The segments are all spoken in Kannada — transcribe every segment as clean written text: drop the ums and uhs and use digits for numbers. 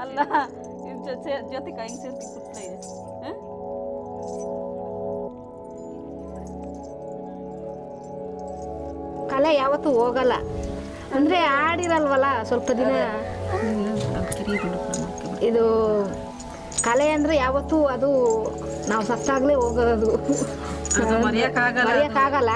ಅಲ್ಲ ಜೊತೆ ಕೈ ಸೇರ್ತಿ ಕುಟ್ಲೆ ಕಲೆ ಯಾವತ್ತೂ ಹೋಗಲ್ಲ ಅಂದರೆ ಆಡಿರಲ್ವಲ್ಲ ಸ್ವಲ್ಪ ದಿನ. ಇದು ಕಲೆ ಅಂದರೆ ಯಾವತ್ತೂ ಅದು ನಾವು ಸತ್ತಾಗಲೇ ಹೋಗೋದು, ಮರೆಯೋಕ್ಕಾಗಲ್ಲ.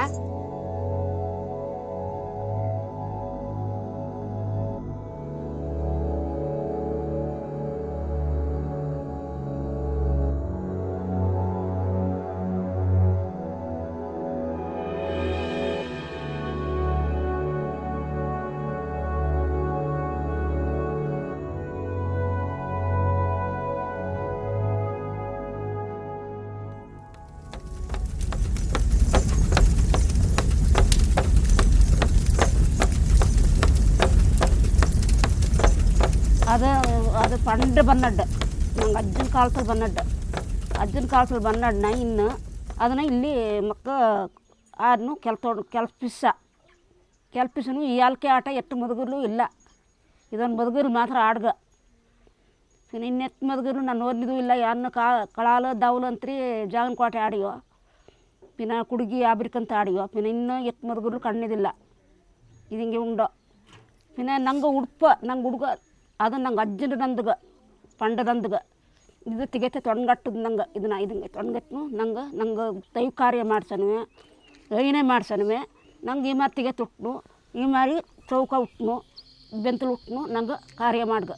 ಅದು ಪಂಡ್ ಬನ್ನಡ್ಡು ನಂಗೆ ಅಜ್ಜನ ಕಾಲದಲ್ಲಿ ಬನ್ನಡ್ನ ಇನ್ನು ಅದನ್ನು ಇಲ್ಲಿ ಮಕ್ಕ ಆದ್ನು ಕೆಲ್ಪಿಸನು ಈ ಆಲ್ಕೆ ಆಟ ಎತ್ತು ಮದುಗರ್ಲು ಇಲ್ಲ, ಇದೊಂದು ಮದುಗರ್ಲು ಮಾತ್ರ ಆಡ್ಗ. പിന്നെ ಇನ್ನೆತ್ತು ಮದುಗರ್ಲು ನಾನು ಓದ್ಲಿದ್ದು ಇಲ್ಲ. ಯಾರನ್ನ ಕಳಾಲು ದವಲು ಅಂತ್ರಿ ಜಾಗನ ಕೋಟೆ ಆಡಿಯೋ, പിന്നെ ಕುಡುಗಿ ಆಬ್ರಿಕಂತ ಆಡಿಯೋ. പിന്നെ ಇನ್ನು ಎತ್ತು ಮದುಗರ್ಲು ಕಣ್ಣಿದಿಲ್ಲ, ಇದು ಹಿಂಗೆ ಉಂಡೋ. പിന്നെ ನಂಗೆ ಹುಡುಗ ಅದು ನಂಗೆ ಅಜ್ಜನ ನಂದುಗ ಪಂಡದಂದುಗ ಇದು ತೆಗೆತೆ ತೊಣ್ಗಟ್ಟದು ನಂಗೆ ಇದನ್ನ ತೊಣ್ಗಟ್ಟು ನಂಗೆ ದೈವ ಕಾರ್ಯ ಮಾಡ್ಸನುವೆ, ಏನೇ ಮಾಡ್ಸನುವೆ ನಂಗೆ ಈ ಮಾರು ತೆಗೆ ತುಟ್ನು, ಈ ಮಾರಿ ಚೌಕ ಉಟ್ನು, ಬೆಂತಲು ಉಟ್ನು ನಂಗೆ ಕಾರ್ಯ ಮಾಡ್ಗ.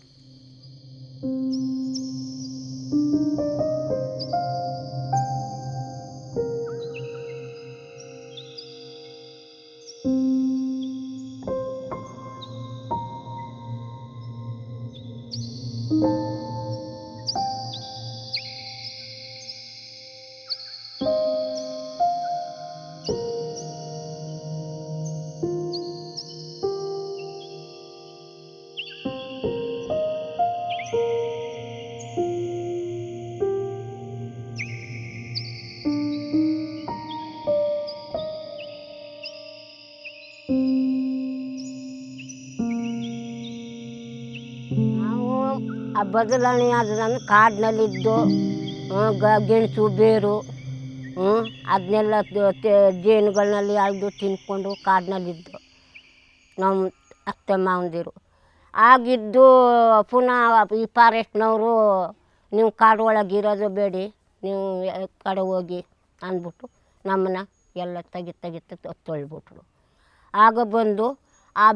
ಆ ಬದಲಾವಣೆ ಆದ್ರೆ ಕಾಡಿನಲ್ಲಿದ್ದು ಗೆಣಸು ಬೇರು ಅದನ್ನೆಲ್ಲ ಜೇನುಗಳನ್ನಲ್ಲಿ ಅಳೆದು ತಿನ್ಕೊಂಡು ಕಾಡಿನಲ್ಲಿದ್ದು ನಮ್ಮ ಅತ್ತೆ ಮಾವಂದಿರು ಆಗಿದ್ದು. ಪುನಃ ಈ ಫಾರೆಸ್ಟ್ನವರು ನೀವು ಕಾಡು ಒಳಗೆ ಇರೋದು ಬೇಡಿ, ನೀವು ಕಡೆ ಹೋಗಿ ಅಂದ್ಬಿಟ್ಟು ನಮ್ಮನ್ನ ಎಲ್ಲ ತೆಗಿತ ತೊಳ್ಬಿಟ್ರು. ಆಗ ಬಂದು ಆ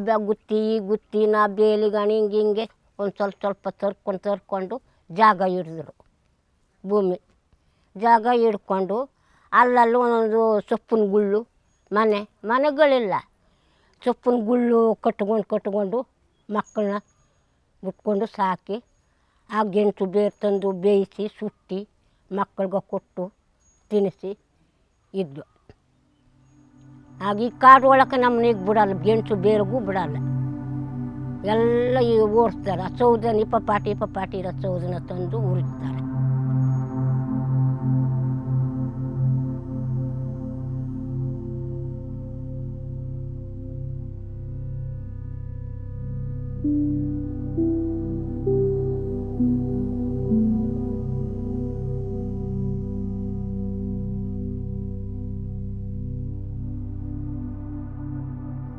ಗುತ್ತಿ ನಾ ಬೇಲಿಗಣಿ ಹಿಂಗೆ ಒಂದು ಸ್ವಲ್ಪ ತರ್ಕೊಂಡು ಜಾಗ ಹಿಡಿದ್ರು. ಭೂಮಿ ಜಾಗ ಹಿಡ್ಕೊಂಡು ಅಲ್ಲಲ್ಲಿ ಒಂದೊಂದು ಸೊಪ್ಪಿನ ಗುಳ್ಳು ಮನೆಗಳಿಲ್ಲ, ಸೊಪ್ಪಿನ ಗುಳ್ಳು ಕಟ್ಕೊಂಡು ಮಕ್ಕಳನ್ನ ಬಿಟ್ಕೊಂಡು ಸಾಕಿ ಆ ಗೆಣಸು ಬೇರು ತಂದು ಬೇಯಿಸಿ ಸುಟ್ಟು ಮಕ್ಕಳಿಗೆ ಕೊಟ್ಟು ತಿನ್ನಿಸಿ ಇದ್ದು. ಆಗ ಈ ಕಾಡು ಒಳಗೆ ನಮ್ಮನೆಗೆ ಬಿಡಲ್ಲ, ಗೆಣಸು ಬೇರೆಗೂ ಬಿಡಲ್ಲ, ಎಲ್ಲ ಓಡಿಸ್ತಾರೆ. ಆ ಸೌದನಿ ಪಪಾಟಿ ಇರೋ ಸೌದನ ತಂದು ಉರಿಸ್ತಾರೆ.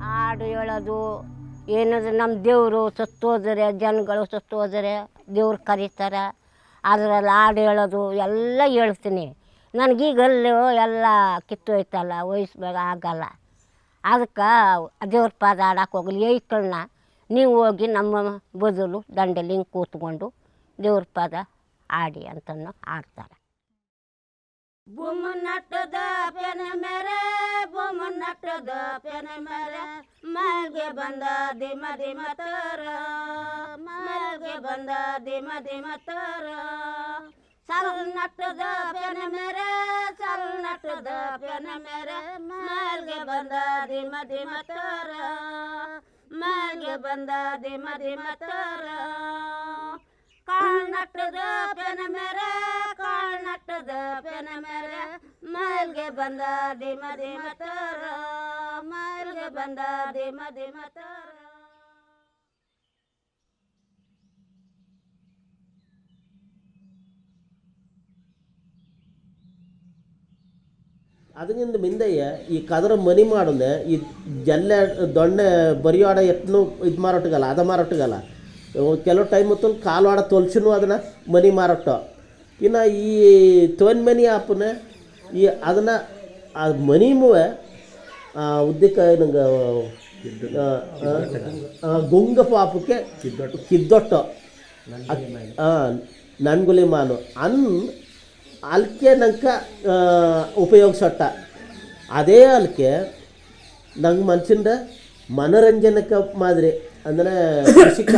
ಹಾಡು ಹೇಳೋದು ಏನಾದರೂ ನಮ್ಮ ದೇವರು ಸತ್ತೋದರೆ, ಜನಗಳು ಸತ್ತೋದರೆ ದೇವ್ರು ಕರೀತಾರೆ, ಅದರಲ್ಲಿ ಹಾಡು ಹೇಳೋದು ಎಲ್ಲ ಹೇಳ್ತೀನಿ. ನನಗೀಗಲ್ಲೂ ಎಲ್ಲ ಕಿತ್ತೋಯ್ತಲ್ಲ, ವಯಸ್ಸಾಗ ಆಗಲ್ಲ. ಅದಕ್ಕೆ ದೇವ್ರ ಪಾದ ಹಾಡಕ್ಕೆ ಹೋಗಲಿ ಏಯ್ಕಳನ್ನ ನೀವು ಹೋಗಿ ನಮ್ಮ ಬದಲು ದಂಡೆಲಿ ಹಿಂಗೆ ಕೂತ್ಕೊಂಡು ದೇವ್ರ ಪಾದ ಹಾಡಿ ಅಂತನೂ ಹಾಡ್ತಾರೆ. ಬೊಮ್ಮನಟ್ಟದ ಪೆನ ಮೇರೆ ಬೊಮ್ಮನಟ್ಟದ ಪೆನ ಮೇರೆ ಮಲ್ಗೆ ಬಂದ ದಿಮ ತರ, ಮಲ್ಗೆ ಬಂದ ದಿಮ ತರ. ಸಲ್ ನಟ್ಟದ ಪೆನ ಮೇರೆ ಸಲ್ ನಟ್ಟದ ಪೆನ ಮೇರೆ ಮಲ್ಗೆ ಬಂದ ದಿಮ ತರ, ಮಲ್ಗೆ ಬಂದ ದಿಮ ತರ. ಕಾಳು ನಟ್ಟದ ಪೆನ ಮೇರೆ ಕಾಳು ನಟ್ಟದ ಪೆನ ಮೇರೆ ಮಲ್ಗೆ ಬಂದ ದಿಮ ತರ, ಮಲ್ಗೆ ಮನೆಗೆ ಬಂದ ದೇಮ ದೇಮ ತಾರ. ಅದರಿಂದ ಮಿಂದಯ್ಯ ಈ ಕದ್ರ ಮನಿ ಮಾಡೋದೆ ಈ ಜಲ್ಲೆ ದೊಣ್ಣೆ ಬರಿಯಾಡ ಎತ್ತನು ಇದು ಮಾರೊಟ್ಟಿಗಲ್ಲ ಅದ ಮಾರೊಟ್ಟಿಗಲ್ಲ ಕೆಲವು ಟೈಮ್ ಹೊತ್ತು ಕಾಲವಾಡ ತೊಲ್ಸಿನೂ ಅದನ್ನು ಮನಿ ಮಾರೊಟ್ಟ. ಇನ್ನು ಈ ತೋನ್ ಮನಿ ಆಪನ ಈ ಅದನ್ನು ಆ ಮನಿಮುವೆ ಉದ್ದಕ್ಕೆ ನಂಗೆ ಗುಂಗ ಪಾಪಕ್ಕೆ ಕಿದ್ದೊಟ್ಟು ನನ್ಗುಲಿ ಮಾನು ಅಲ್ಕೆ ನಂಗೆ ಉಪಯೋಗಿಸೊಟ್ಟ. ಅದೇ ಅಲ್ಕೆ ನಂಗೆ ಮನ್ಸಿಂದ ಮನೋರಂಜನಕ್ಕೆ ಮಾದರಿ ಅಂದರೆ ಕೃಷಿಕ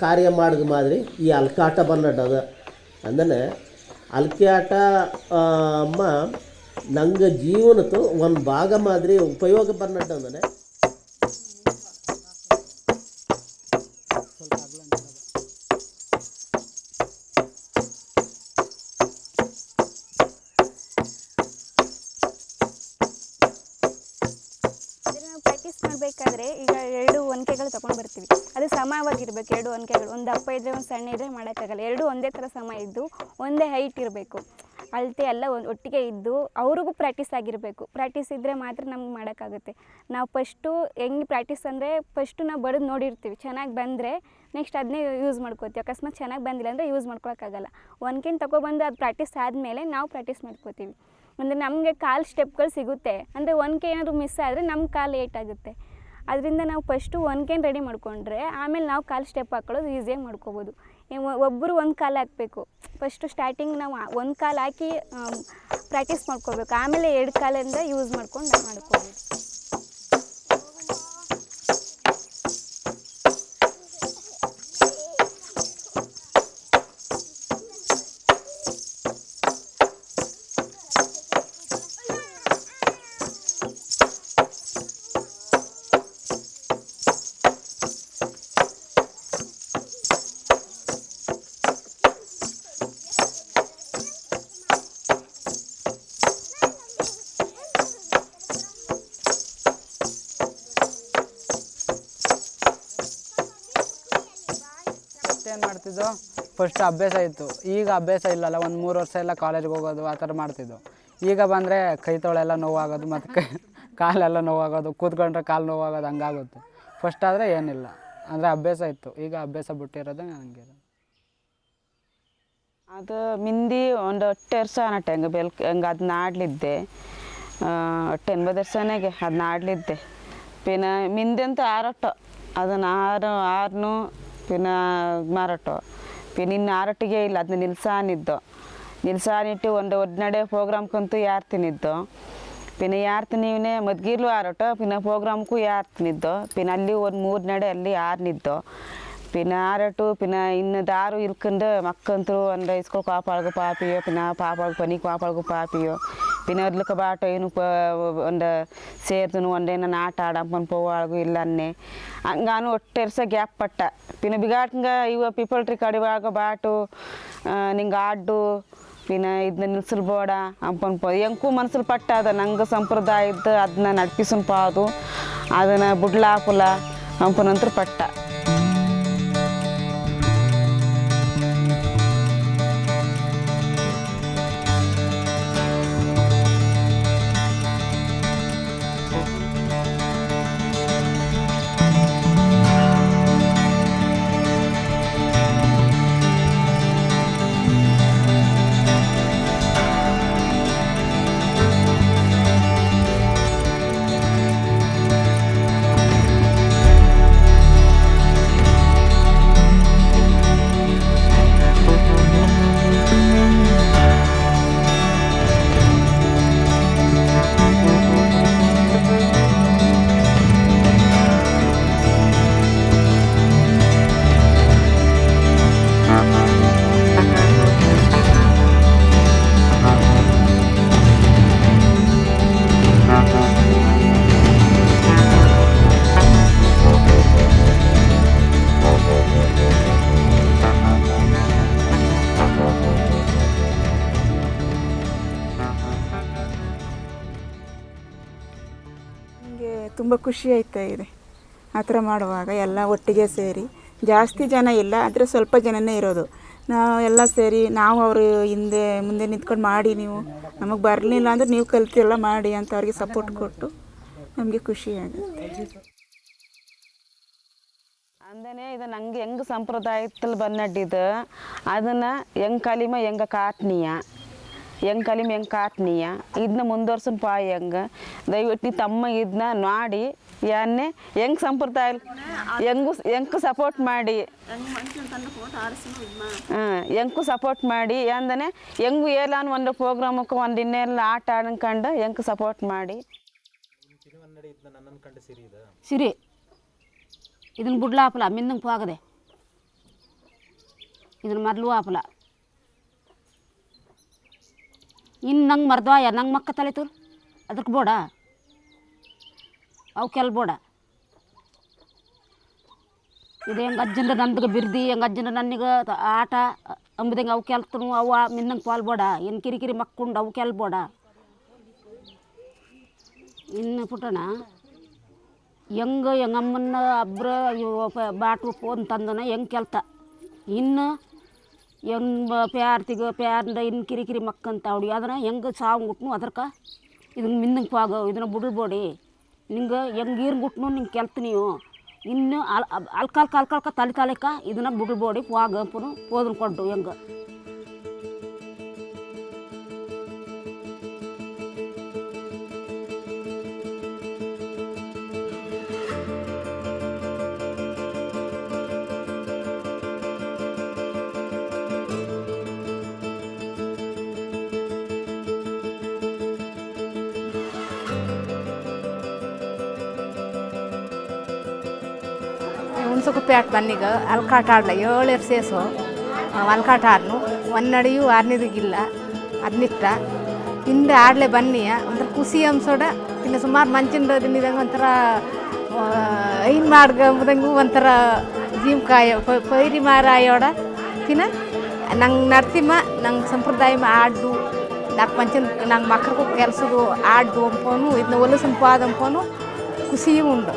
ಕಾರ್ಯ ಮಾಡಿದ ಮಾದರಿ ಈ ಅಲ್ಕಾಟ ಬಂದದ. ಅಂದರೆ ಅಲ್ಕೆ ಆಟ ಅಮ್ಮ ನಂಗೆ ಜೀವನದ್ದು ಒಂದು ಭಾಗ ಮಾದರಿ ಉಪಯೋಗ ಬಂದಡ್ಡ ಅಂದರೆ ಪ್ರಾಕ್ಟೀಸ್ ಮಾಡಬೇಕಾದ್ರೆ ಈಗ 2 ಒನಕೆಗಳು ತೊಗೊಂಡು ಬರ್ತೀವಿ. ಅದು ಸಮವಾಗಿರ್ಬೇಕು. 2 ಒನಕೆಗಳು ಒಂದು ದಪ್ಪ ಇದ್ದರೆ ಒಂದು ಸಣ್ಣ ಇದ್ದರೆ ಮಾಡೋಕ್ಕಾಗಲ್ಲ. 2 ಒಂದೇ ಥರ ಸಮ ಇದ್ದು ಒಂದೇ ಹೈಟ್ ಇರಬೇಕು. ಅಳತೆ ಎಲ್ಲ ಒಟ್ಟಿಗೆ ಇದ್ದು ಅವ್ರಿಗೂ ಪ್ರಾಕ್ಟೀಸ್ ಆಗಿರಬೇಕು. ಪ್ರಾಕ್ಟೀಸ್ ಇದ್ದರೆ ಮಾತ್ರ ನಮ್ಗೆ ಮಾಡೋಕ್ಕಾಗುತ್ತೆ. ನಾವು ಫಸ್ಟು ಹೆಂಗೆ ಪ್ರಾಕ್ಟೀಸ್ ಅಂದರೆ ಫಸ್ಟು ನಾವು ಬಡಿದು ನೋಡಿರ್ತೀವಿ, ಚೆನ್ನಾಗಿ ಬಂದರೆ ನೆಕ್ಸ್ಟ್ ಅದನ್ನೇ ಯೂಸ್ ಮಾಡ್ಕೋತೀವಿ. ಅಕಸ್ಮಾತ್ ಚೆನ್ನಾಗಿ ಬಂದಿಲ್ಲ ಅಂದರೆ ಯೂಸ್ ಮಾಡ್ಕೊಳಕ್ಕಾಗಲ್ಲ. ಒನಕೆನ ತೊಗೊಬಂದು ಅದು ಪ್ರಾಕ್ಟೀಸ್ ಆದಮೇಲೆ ನಾವು ಪ್ರಾಕ್ಟೀಸ್ ಮಾಡ್ಕೋತೀವಿ. ಅಂದರೆ ನಮಗೆ ಕಾಲು ಸ್ಟೆಪ್ಗಳು ಸಿಗುತ್ತೆ. ಅಂದರೆ ಒನಕೆ ಏನಾದರೂ ಮಿಸ್ ಆದರೆ ನಮ್ಮ ಕಾಲು ಏಟಾಗುತ್ತೆ. ಅದರಿಂದ ನಾವು ಫಸ್ಟು ಒನಕೆನ ರೆಡಿ ಮಾಡಿಕೊಂಡ್ರೆ ಆಮೇಲೆ ನಾವು ಕಾಲು ಸ್ಟೆಪ್ ಹಾಕೊಳ್ಳೋದು ಈಸಿಯಾಗಿ ಮಾಡ್ಕೋಬೋದು. ಒಬ್ಬರು ಒಂದು ಕಾಲು ಹಾಕಬೇಕು. ಫಸ್ಟು ಸ್ಟಾರ್ಟಿಂಗ್ ನಾವು ಒಂದು ಕಾಲು ಹಾಕಿ ಪ್ರಾಕ್ಟೀಸ್ ಮಾಡ್ಕೋಬೇಕು. ಆಮೇಲೆ 2 ಕಾಲಿಂದ ಯೂಸ್ ಮಾಡ್ಕೊಂಡು ನಾವು ಮಾಡ್ಕೋಬೋದು. ಏನು ಮಾಡ್ತಿದ್ದೋ ಫಸ್ಟ್ ಅಭ್ಯಾಸ ಇತ್ತು. ಈಗ ಅಭ್ಯಾಸ ಇಲ್ಲಲ್ಲ. ಒಂದು 3 ವರ್ಷ ಎಲ್ಲ ಕಾಲೇಜ್ಗೆ ಹೋಗೋದು ಆ ಥರ ಮಾಡ್ತಿದ್ದೋ. ಈಗ ಬಂದರೆ ಕೈ ತೊಳೆಲ್ಲ ನೋವಾಗೋದು ಮತ್ತು ಕಾಲೆಲ್ಲ ನೋವಾಗೋದು, ಕೂತ್ಕೊಂಡ್ರೆ ಕಾಲು ನೋವಾಗೋದು ಹಂಗಾಗುತ್ತೆ. ಫಸ್ಟ್ ಆದರೆ ಏನಿಲ್ಲ, ಅಂದರೆ ಅಭ್ಯಾಸ ಇತ್ತು. ಈಗ ಅಭ್ಯಾಸ ಬಿಟ್ಟಿರೋದು ನನಗೆ. ಅದು ಮಿಂದಿ ಒಂದು 8 ವರ್ಷ ಅನ್ನಟ್ಟ ಹಂಗೆ ಅದನ್ನ ಆಡಲಿದ್ದೆ. 8-9 ವರ್ಷನಾಗೆ ಅದನ್ನ ಆಡಲಿದ್ದೆ. ಪಿನ ಮಿಂದಿ ಅಂತ ಆರಟ್ಟು ಅದನ್ನು ಆರ್ನು ಪಿನ ಮಾರಟ್ಟು ಪಿನ ಇನ್ನು ಆರಟ್ಟಿಗೆ ಇಲ್ಲ. ಅದನ್ನ ನಿಲ್ಸಾನಿಟ್ಟು ಒಂದು ಒಡ್ನಡೆ ಪ್ರೋಗ್ರಾಮ್ಕಂತೂ ಯಾರ್ತಿನಿದ್ದು. ಪಿನ ಯಾರ್ತಿನೀವೇ ಮದ್ಗಿರ್ಲು ಆರಟ್ಟು ಪಿನ ಪ್ರೋಗ್ರಾಮ್ಗೂ ಯಾರ್ತಿನಿದ್ದು. ಪಿನ ಅಲ್ಲಿ ಒಂದು 3 ನಡೆ ಅಲ್ಲಿ ಆರ್ನಿದ್ದು. ಪಿನ ಆರಟ್ಟು ಪಿನ ಇನ್ನು ದಾರು ಇಲ್ಕಂಡು ಮಕ್ಕಂತರು ಒಂದು ಇಸ್ಕೊಳ್ ಪಾಪಾಳ್ಗು ಪಾಪಿಯೋ ಪಿನ ಪಾಪಾಳ್ಗು ಪನಿಗೆ ಪಾಪಾಳ್ಗು ಪಾಪಿಯೋ ಪಿನ ಅದ್ಲಕ್ಕ ಬಾಟ ಏನು ಒಂದು ಸೇರ್ತನು ಒಂದೇನ ಆಟ ಆಡಂಪನ್ ಪೋವಾಳ್ಗು ಇಲ್ಲ ಅನ್ನೆ ಹಂಗಾನು 8 ವರ್ಷ ಗ್ಯಾಪ್ ಪಟ್ಟ. ಪಿನ ಬಿಗಾಟ್ಂಗ ಇವ ಪೀಪಲ್ಟ್ರಿ ಕಡಿವಾಗ ಬಾಟು ನಿಂಗೆ ಆಡು ಪಿನ ಇದನ್ನ ನಿಲ್ಸಲ್ ಬೋಡ ಅಂಪನ್ ಪೋ ಎಂಕು ಮನ್ಸಲ್ ಪಟ್ಟ ಅದ ನಂಗೆ ಸಂಪ್ರದಾಯ ಇದ್ದು ಅದನ್ನ ನಡ್ಪಿಸನ್ ಪಾದು ಅದನ್ನು ಬುಡ್ಲಾಕುಲ ಅಂಪನಂತರ ಪಟ್ಟ. ತುಂಬ ಖುಷಿ ಆಯ್ತಾ ಇದೆ ಆ ಥರ ಮಾಡುವಾಗ ಎಲ್ಲ ಒಟ್ಟಿಗೆ ಸೇರಿ. ಜಾಸ್ತಿ ಜನ ಇಲ್ಲ, ಆದರೆ ಸ್ವಲ್ಪ ಜನನೇ ಇರೋದು. ನಾವು ಎಲ್ಲ ಸೇರಿ ನಾವು ಅವರು ಹಿಂದೆ ಮುಂದೆ ನಿಂತ್ಕೊಂಡು ಮಾಡಿ, ನೀವು ನಮಗೆ ಬರಲಿಲ್ಲ ಅಂದರೆ ನೀವು ಕಲ್ತಿಲ್ಲ ಮಾಡಿ ಅಂತ ಅವ್ರಿಗೆ ಸಪೋರ್ಟ್ ಕೊಟ್ಟು ನಮಗೆ ಖುಷಿ ಆಗುತ್ತೆ. ಅಂದನೇ ಇದು ನಂಗೆ ಹೆಂಗೆ ಸಂಪ್ರದಾಯದಲ್ಲಿ ಬಂದಡ್ಡಿದ್ದು ಅದನ್ನು ಹೆಂಗೆ ಕಲಿಮ ಹೆಂಗೆ ಕಾಟ್ನೀಯ ಇದನ್ನ ಮುಂದುವರ್ಸನ್ ಪಾಯಿ ಹೆಂಗೆ ದಯವಿಟ್ಟು ತಮ್ಮ ಇದನ್ನ ನೋಡಿ ಯಾನ್ನೇ ಹೆಂಗೆ ಸಂಪ್ರದಾಯ ಹೆಂಗೆ ಸಪೋರ್ಟ್ ಮಾಡಿ ಹೆಂಗೆ ಸಪೋರ್ಟ್ ಮಾಡಿ ಅಂದನೆ ಹೆಂಗು ಏಲಾನು ಒಂದು ಪ್ರೋಗ್ರಾಮಕ್ಕೆ ಒಂದು ಇನ್ನೆಲ್ಲ ಆಟ ಅನ್ಕೊಂಡು ಹೆಂಗೆ ಸಪೋರ್ಟ್ ಮಾಡಿ. ಸಿರಿ ಇದನ್ನು ಬಿಡ್ಲಾಪಲ ಮಿನ್ನಂಗೆ ಹೋಗದೆ ಇದನ್ನು ಮೊದಲು ಆಪಲ ಇನ್ನು ನಂಗೆ ಮರ್ದ್ವಾಯ ನಂಗೆ ಮಕ್ಕ ತಲೆತೂರು ಅದಕ್ಕೆ ಬೋಡ ಅವು ಕೆಲ್ ಬೋಡ ಇದು ಹೆಂಗೆ ಅಜ್ಜಂದ ನಂದಗೆ ಬಿರ್ದಿ ಹೆಂಗೆ ಅಜ್ಜಂದ ನನಗೆ ಆಟ ಅಂಬುದಂಗೆ ಅವು ಕೆಲ್ತನು ಅವು ಮಿನ್ನಂಗೆ ಪಾಲ್ ಬೋಡ ಇನ್ನು ಕಿರಿಕಿರಿ ಮಕ್ಕೊಂಡು ಅವು ಕೆಲ್ ಬೋಡ. ಇನ್ನು ಪುಟಣ ಹೆಂಗೆ ಹೆಂಗಮ್ಮನ ಅಬ್ರ ಬಾಟು ಫೋನ್ ತಂದನ ಹೆಂಗೆ ಕೆಲ್ತ ಇನ್ನು ಹೆಂಗೆ ಪ್ಯಾರ್ದ ಇನ್ನು ಕಿರಿಕಿರಿ ಮಕ್ಕಂತ ಅವಡಿ ಅದನ್ನು ಹೆಂಗೆ ಸಾವು ಗುಟ್ನು ಅದಕ್ಕೆ ಇದನ್ನು ಮಿನ್ನಂಗೆ ಪಾಗೋ ಇದನ್ನು ಬಿಡ್ಬೋಡಿ ನಿಂಗೆ ಹೆಂಗೆ ಈರ್ ಗುಟ್ನು ನಿಂಗೆ ಕೆಲ್ತ ನೀವು ಇನ್ನು ಅಲ್ಕಲ್ಕ ತಲೆಕ ಇದನ್ನು ಬಿಡ್ಬೋಡಿ ಪಾಗಂಪನು ಪೋದನ್ ಕೊಟ್ಟು ಹೆಂಗೆ ಹುಣಸಗುಪ್ಪೆ ಆಟ ಬನ್ನಿಗ ಅಲ್ಕಾಟ ಆಡ್ಲ 7 ಸೇಸು ಅಲ್ಕಾಟ ಆಡ್ನು ಒನ್ನಡಿಯೂ ಆರ್ನಿದಿಗಿಲ್ಲ ಅದನ್ನಿತ್ತ ಹಿಂದೆ ಆಡಲೆ ಬನ್ನಿಯ ಒಂಥರ ಖುಷಿ ಅಂಸೋಡ ಇನ್ನು ಸುಮಾರು ಮಂಚಿನ ದಿನದಂಗೆ ಒಂಥರ ಐನ್ ಮಾಡ್ಗಂಬುದಂಗೂ ಒಂಥರ ಜೀವಕಾಯ ಪೈರಿ ಮಾರಾಯೋಡ ತಿನ್ನ ನಂಗೆ ನರ್ತಿಮ ನಂಗೆ ಸಂಪ್ರದಾಯ ಆಡು ನಾಲ್ಕು ಮಂಚಿನ ನಂಗೆ ಮಕ್ಕಳಿಗೂ ಕೆಲಸದು ಆಡು ಅಂಪೋನು ಇದನ್ನ ಒಲಸನ್ ಪಾದಂಪೋನು ಖುಷಿಯೂ ಉಂಡು.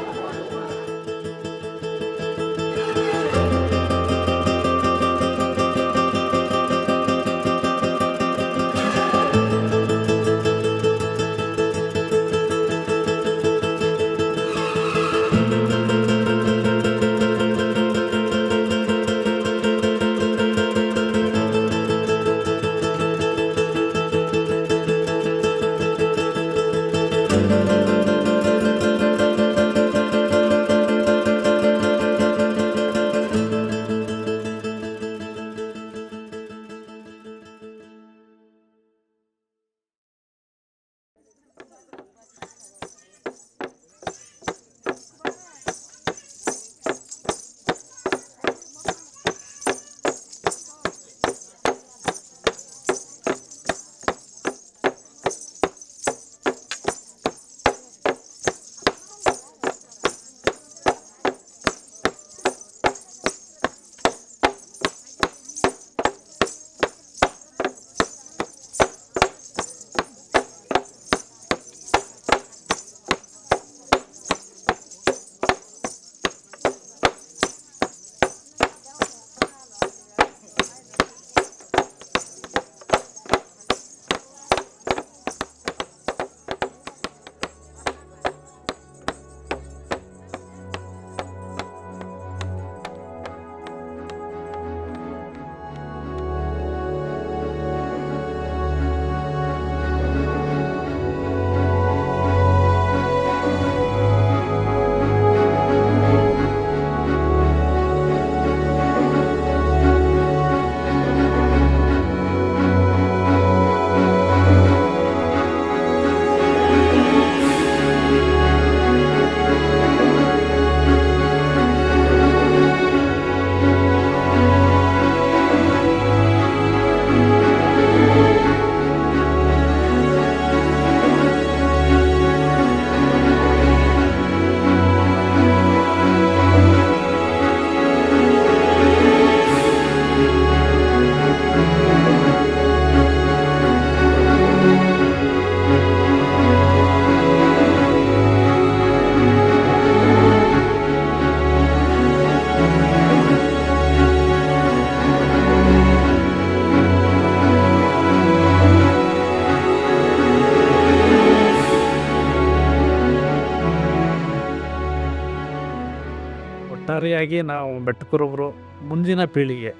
ಒಟ್ಟಾರೆಯಾಗಿ ನಾವು ಬೆಟ್ಟಕುರುಬರು ಮುಂದಿನ ಪೀಳಿಗೆ,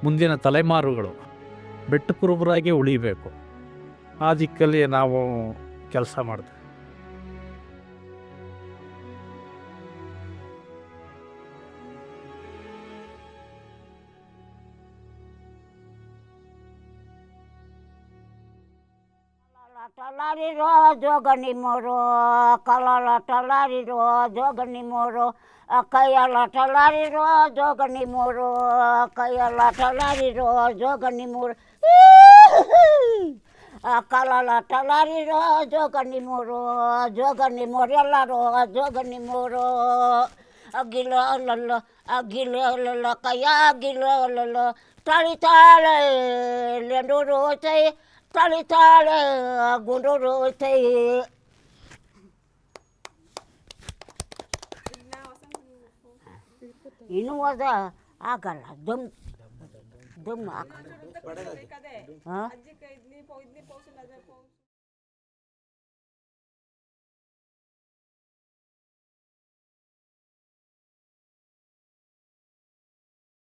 ಮುಂದಿನ ತಲೆಮಾರುಗಳು ಬೆಟ್ಟಕುರುಬರಾಗಿ ಉಳಿಬೇಕು. ಆ ದಿಕ್ಕಲ್ಲಿ ನಾವು ಕೆಲಸ ಮಾಡ್ತೀವಿ. ಟಲಾರಿರೋ ಜೋಗನಿ ಮೋರೋ ಕಲಾಲ ಟಲಾರಿರೋ ಜೋಗನಿ ಮೋರೋ ಕೈಯಲ್ಲ ಟಲಾರಿರೋ ಜೋಗನಿ ಮೋರೋ ಕೈಯಲ್ಲ ಟಲಾರಿರೋ ಜೋಗನಿ ಮೋರೋ ಕಲಾಲ ಟಲಾರಿರೋ ಜೋಗನಿ ಮೋರೋ ಎಲ್ಲರೂ ಜೋಗನಿ ಮೋರೋ ಅಗಿಲ ಅಲ್ಲಲ್ಲ ಅಗಿಲ ಅಲ್ಲಲ್ಲ ಕೈಯ ಅಗಿಲ ಅಲ್ಲಲ್ಲ ತಳಿತಾಳೆ ಲೆಂಡೂರು ಚೈ ತಳಿತಾಳೆ ಗುಂಡೂರು ಚೈ. ಇನ್ನೂ ಅದ ಆಗಲ್ಲ ದಮ್ ಆಗಲ್ಲ. ಹಾಂ